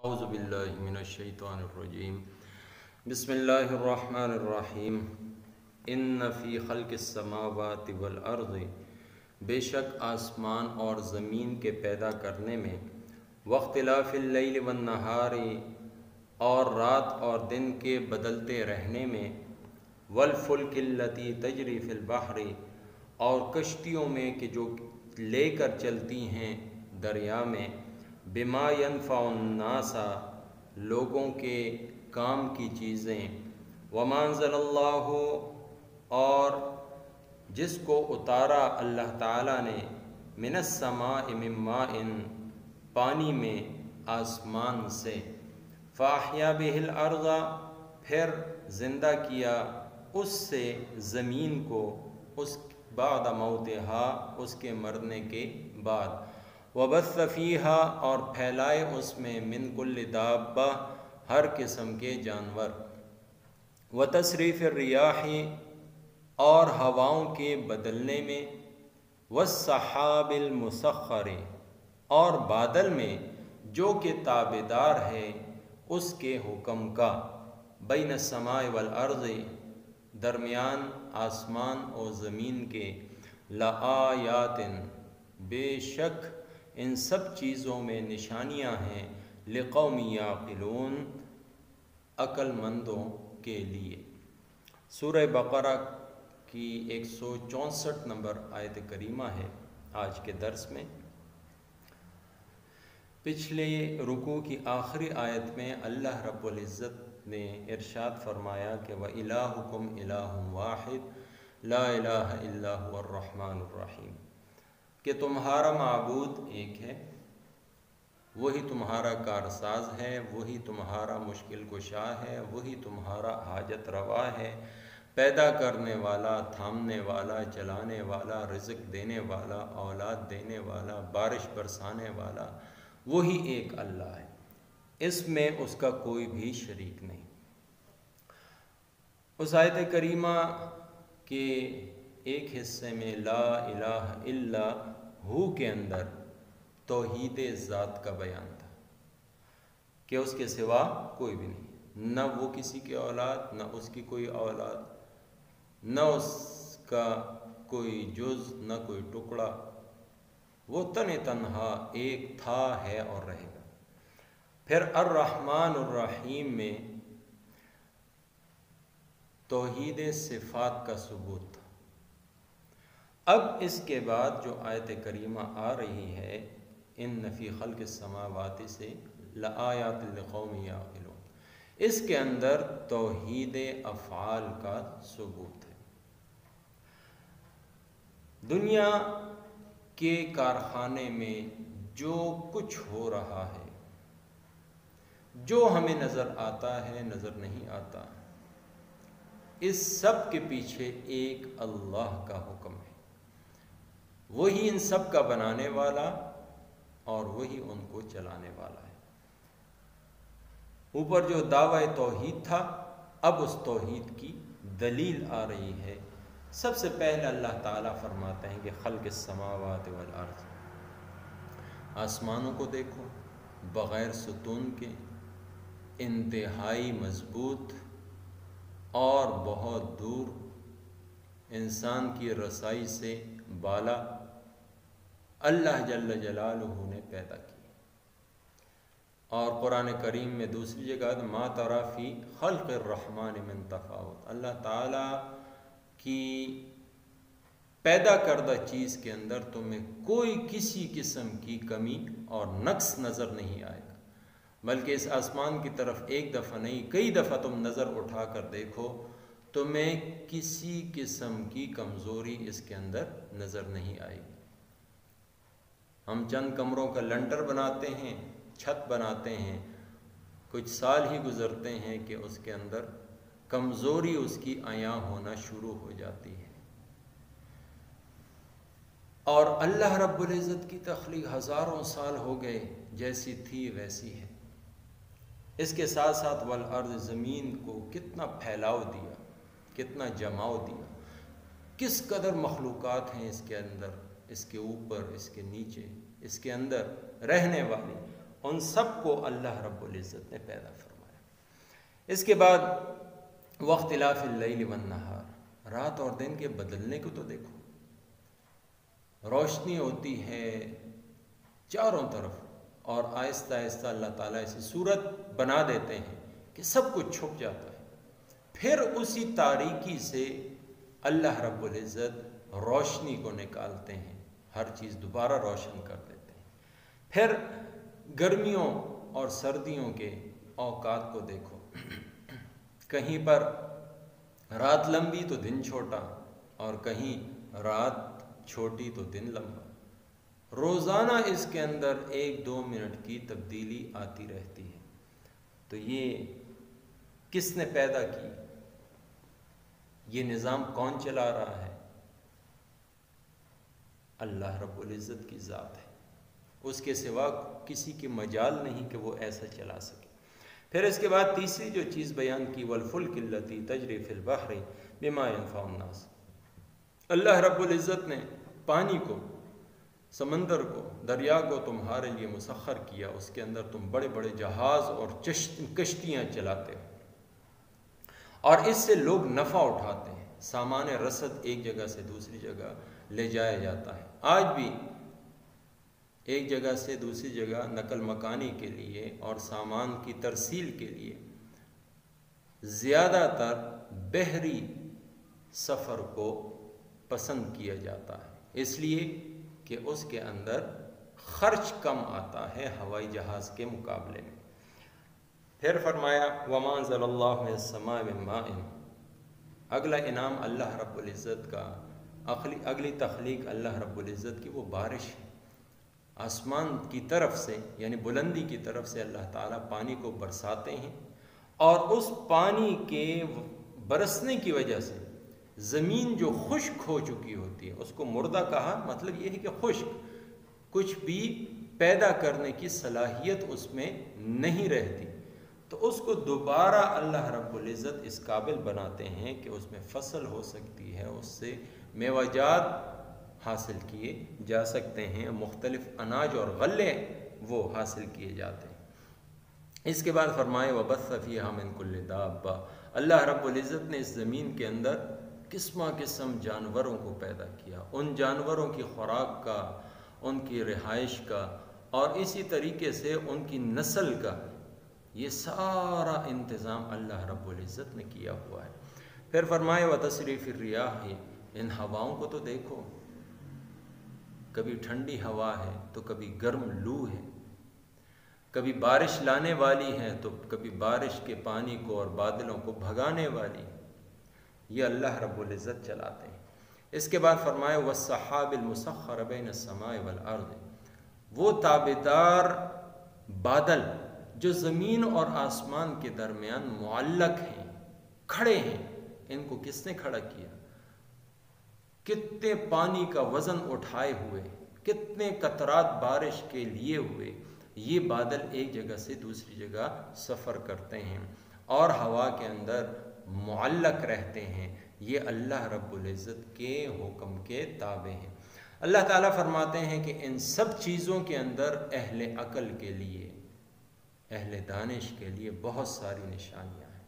اعوذ باللہ من الشیطان الرجیم بسم اللہ الرحمن الرحیم ان فی خلق السماوات والارض، بے شک آسمان اور زمین کے پیدا کرنے میں، واختلاف اللیل والنہار، اور رات اور دن کے بدلتے رہنے میں، والفلک التی تجری فی البحر، اور کشتیوں میں کہ جو لے کر چلتی ہیں دریا میں، بما ینفع الناس، لوگوں کے کام کی چیزیں، وما انزل اللہ، اور جس کو اتارا اللہ تعالیٰ نے، من السماء من ماء، پانی میں آسمان سے، فاحیا بہ الارض، پھر زندہ کیا اس سے زمین کو، اس بعد موتہا، اس کے مرنے کے بعد، وبث فیہا، اور پھیلائے اس میں، من کل دابہ، ہر قسم کے جانور، وتصریف الریاح، اور ہواؤں کے بدلنے میں، والسحاب المسخر، اور بادل میں جو کہ تابعدار ہے اس کے حکم کا، بین السماء والارض، درمیان آسمان اور زمین کے، لآیات، بے شک ان سب چیزوں میں نشانیاں ہیں، لقوم یعقلون، عقل مندوں کے لیے۔ سورہ بقرہ کی 164 نمبر آیت کریمہ ہے آج کے درس میں۔ پچھلے رکوع کی آخری آیت میں اللہ رب العزت نے ارشاد فرمایا کہ وَإِلَٰهُكُمْ إِلَٰهٌ وَاحِدٌ لَا إِلَٰهَ إِلَّا هُوَ الرَّحْمَٰنُ الرَّحِيمُ، کہ تمہارا معبود ایک ہے، وہی تمہارا کارساز ہے، وہی تمہارا مشکل کشا ہے، وہی تمہارا حاجت روا ہے، پیدا کرنے والا، تھامنے والا، چلانے والا، رزق دینے والا، اولاد دینے والا، بارش برسانے والا، وہی ایک اللہ ہے، اس میں اس کا کوئی بھی شریک نہیں۔ اس آیت کریمہ کے ایک حصے میں لا الہ الا ہو کے اندر توحید ذات کا بیان تھا کہ اس کے سوا کوئی بھی نہیں، نہ وہ کسی کی اولاد، نہ اس کی کوئی اولاد، نہ اس کا کوئی جز، نہ کوئی ٹکڑا، وہ تنہا ایک تھا، ہے اور رہے گا۔ پھر الرحمن الرحیم میں توحید صفات کا ثبوت تھا۔ اب اس کے بعد جو آیت کریمہ آ رہی ہے، ان فی خلق السماوات سے، لآیات لقوم یعقلون، اس کے اندر توحید افعال کا ثبوت ہے۔ دنیا کے کارخانے میں جو کچھ ہو رہا ہے، جو ہمیں نظر آتا ہے، نظر نہیں آتا، اس سب کے پیچھے ایک اللہ کا حکم ہے، وہی ان سب کا بنانے والا اور وہی ان کو چلانے والا ہے۔ اوپر جو دعوی توحید تھا، اب اس توحید کی دلیل آ رہی ہے۔ سب سے پہلے اللہ تعالیٰ فرماتے ہیں کہ خلق السماوات والارض، آسمانوں کو دیکھو، بغیر ستون کے، انتہائی مضبوط اور بہت دور، انسان کی رسائی سے بالا، اللہ جل جلالہ نے پیدا کی۔ اور قرآن کریم میں دوسری جگہ ما تری فی خلق الرحمن من تفاوت، اللہ تعالیٰ کی پیدا کردہ چیز کے اندر تمہیں کوئی کسی قسم کی کمی اور نقص نظر نہیں آئے گا، بلکہ اس آسمان کی طرف ایک دفعہ نہیں، کئی دفعہ تم نظر اٹھا کر دیکھو، تمہیں کسی قسم کی کمزوری اس کے اندر نظر نہیں آئے گی۔ ہم چند کمروں کا لنٹر بناتے ہیں، چھت بناتے ہیں، کچھ سال ہی گزرتے ہیں کہ اس کے اندر کمزوری اس کی عیاں ہونا شروع ہو جاتی ہے۔ اور اللہ رب العزت کی تخلیق ہزاروں سال ہو گئے، جیسی تھی ویسی ہے۔ اس کے ساتھ ساتھ والارض، زمین کو کتنا پھیلاؤ دیا، کتنا جماؤ دیا، کس قدر مخلوقات ہیں اس کے اندر، اس کے اوپر، اس کے نیچے، اس کے اندر رہنے والی، ان سب کو اللہ رب العزت نے پیدا فرمایا۔ اس کے بعد واختلاف اللیل والنہار، رات اور دن کے بدلنے کو تو دیکھو، روشنی ہوتی ہے چاروں طرف اور آہستہ آہستہ اللہ تعالیٰ ایسی صورت بنا دیتے ہیں کہ سب کچھ چھپ جاتا ہے، پھر اسی تاریکی سے اللہ رب العزت روشنی کو نکالتے ہیں، ہر چیز دوبارہ روشن کر دیتے ہیں۔ پھر گرمیوں اور سردیوں کے اوقات کو دیکھو، کہیں پر رات لمبی تو دن چھوٹا، اور کہیں رات چھوٹی تو دن لمبا، روزانہ اس کے اندر 1-2 منٹ کی تبدیلی آتی رہتی ہے۔ تو یہ کس نے پیدا کی؟ یہ نظام کون چلا رہا ہے؟ اللہ رب العزت کی ذات ہے، اس کے سوا کسی کی مجال نہیں کہ وہ ایسا چلا سکے۔ پھر اس کے بعد تیسری جو چیز بیان کی، والفلک التی تجری فی البحر بما ينفع الناس، اللہ رب العزت نے پانی کو، سمندر کو، دریا کو تمہارے لیے مسخر کیا، اس کے اندر تم بڑے بڑے جہاز اور کشتیاں چلاتے ہو، اور اس سے لوگ نفع اٹھاتے ہیں، سامان رسد ایک جگہ سے دوسری جگہ لے جایا جاتا ہے۔ آج بھی ایک جگہ سے دوسری جگہ نقل مکانی کے لیے اور سامان کی ترسیل کے لیے زیادہ تر بحری سفر کو پسند کیا جاتا ہے، اس لیے کہ اس کے اندر خرچ کم آتا ہے ہوائی جہاز کے مقابلے میں۔ پھر فرمایا وَمَا أَنزَلَ اللَّهُ مِنَ السَّمَاءِ مِن مَاءٍ، اگلا انعام اللہ رب العزت کا، اگلی تخلیق اللہ رب العزت کی وہ بارش ہے۔ آسمان کی طرف سے یعنی بلندی کی طرف سے اللہ تعالیٰ پانی کو برساتے ہیں، اور اس پانی کے برسنے کی وجہ سے زمین جو خشک ہو چکی ہوتی ہے، اس کو مردہ کہا، مطلب یہ ہے کہ خشک، کچھ بھی پیدا کرنے کی صلاحیت اس میں نہیں رہتی، تو اس کو دوبارہ اللہ رب العزت اس قابل بناتے ہیں کہ اس میں فصل ہو سکتی ہے، اس سے میوہ جات حاصل کیے جا سکتے ہیں، مختلف اناج اور غلے وہ حاصل کیے جاتے ہیں۔ اس کے بعد فرمائے وَبَثَّ فِيهَا مِن كُلِّ دَابَّةٍ، اللہ رب العزت نے اس زمین کے اندر قسمہ قسم جانوروں کو پیدا کیا، ان جانوروں کی خوراک کا، ان کی رہائش کا، اور اسی طریقے سے ان کی نسل کا، یہ سارا انتظام اللہ رب العزت نے کیا ہوا ہے۔ پھر فرمائے وَتَصْرِيفِ الرِّيَاحِ، ان ہواؤں کو تو دیکھو، کبھی ٹھنڈی ہوا ہے تو کبھی گرم لو ہے، کبھی بارش لانے والی ہے تو کبھی بارش کے پانی کو اور بادلوں کو بھگانے والی، یہ اللہ رب العزت چلاتے ہیں۔ اس کے بعد فرمایا وَالسَّحَابِ الْمُسَخَّرِ بَيْنَ السَّمَاءِ وَالْأَرْضِ، وہ تابدار بادل جو زمین اور آسمان کے درمیان معلق ہیں، کھڑے ہیں، ان کو کس نے کھڑا کیا؟ کتنے پانی کا وزن اٹھائے ہوئے، کتنے قطرات بارش کے لیے ہوئے، یہ بادل ایک جگہ سے دوسری جگہ سفر کرتے ہیں اور ہوا کے اندر معلق رہتے ہیں، یہ اللہ رب العزت کے حکم کے تابع ہیں۔ اللہ تعالیٰ فرماتے ہیں کہ ان سب چیزوں کے اندر اہل عقل کے لیے، اہل دانش کے لیے بہت ساری نشانیاں ہیں۔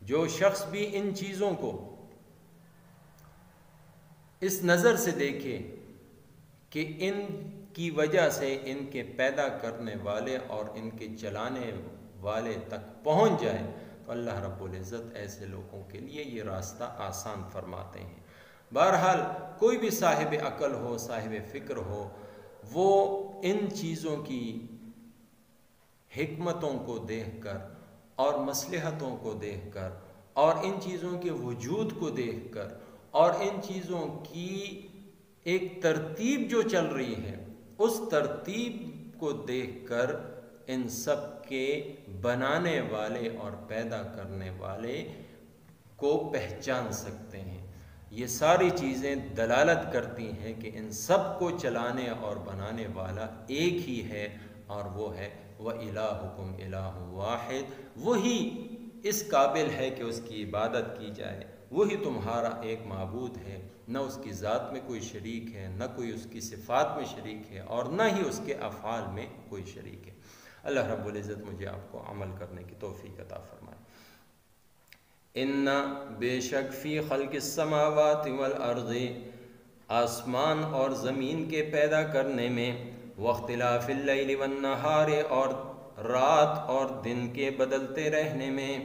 جو شخص بھی ان چیزوں کو اس نظر سے دیکھے کہ ان کی وجہ سے ان کے پیدا کرنے والے اور ان کے چلانے والے تک پہنچ جائے، تو اللہ رب العزت ایسے لوگوں کے لیے یہ راستہ آسان فرماتے ہیں۔ بہرحال کوئی بھی صاحب عقل ہو، صاحب فکر ہو، وہ ان چیزوں کی حکمتوں کو دیکھ کر اور مصلحتوں کو دیکھ کر اور ان چیزوں کے وجود کو دیکھ کر اور ان چیزوں کی ایک ترتیب جو چل رہی ہے، اس ترتیب کو دیکھ کر ان سب کے بنانے والے اور پیدا کرنے والے کو پہچان سکتے ہیں۔ یہ ساری چیزیں دلالت کرتی ہیں کہ ان سب کو چلانے اور بنانے والا ایک ہی ہے، اور وہ ہے وَإِلَٰهُكُمْ إِلَٰهٌ وَاحِدٌ، وہی اس قابل ہے کہ اس کی عبادت کی جائے، وہی تمہارا ایک معبود ہے، نہ اس کی ذات میں کوئی شریک ہے، نہ کوئی اس کی صفات میں شریک ہے، اور نہ ہی اس کے افعال میں کوئی شریک ہے۔ اللہ رب العزت مجھے آپ کو عمل کرنے کی توفیق عطا فرمائے۔ ان بے شک فی خلق السماوات والارض آسمان اور زمین کے پیدا کرنے میں، واختلاف اللیل والنہار اور رات اور دن کے بدلتے رہنے میں،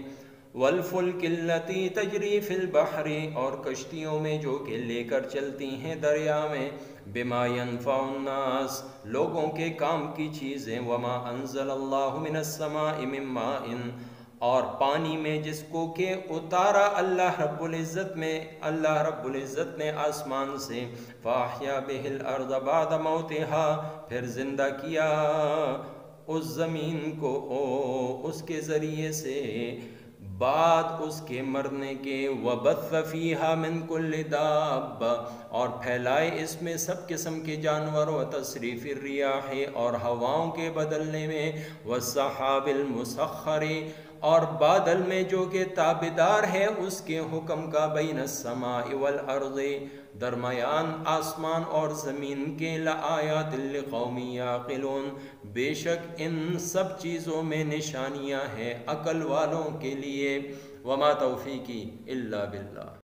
والفلک التی تجری فی البحر اور کشتیوں میں جو کہ لے کر چلتی ہیں دریا میں، بما ینفع الناس لوگوں کے کام کی چیزیں، وما انزل اللہ من السماء من ماء اور پانی میں جس کو کہ اتارا اللہ رب العزت نے آسمان سے، فاحیا بہ الارض بعد موتها پھر زندہ کیا اس زمین کو اس کے ذریعے سے بعد اس کے مرنے کے، وبث فیہا من کل دابہ اور پھیلائے اس میں سب قسم کے جانور، وتصریف الریاح اور ہواؤں کے بدلنے میں، والسحاب المسخر اور بادل میں جو کہ تابدار ہے اس کے حکم کا، بین السماء والارض درمیان آسمان اور زمین کے، لآیات لقوم یعقلون بے شک ان سب چیزوں میں نشانیاں ہیں عقل والوں کے لیے۔ وما توفیقی الا باللہ۔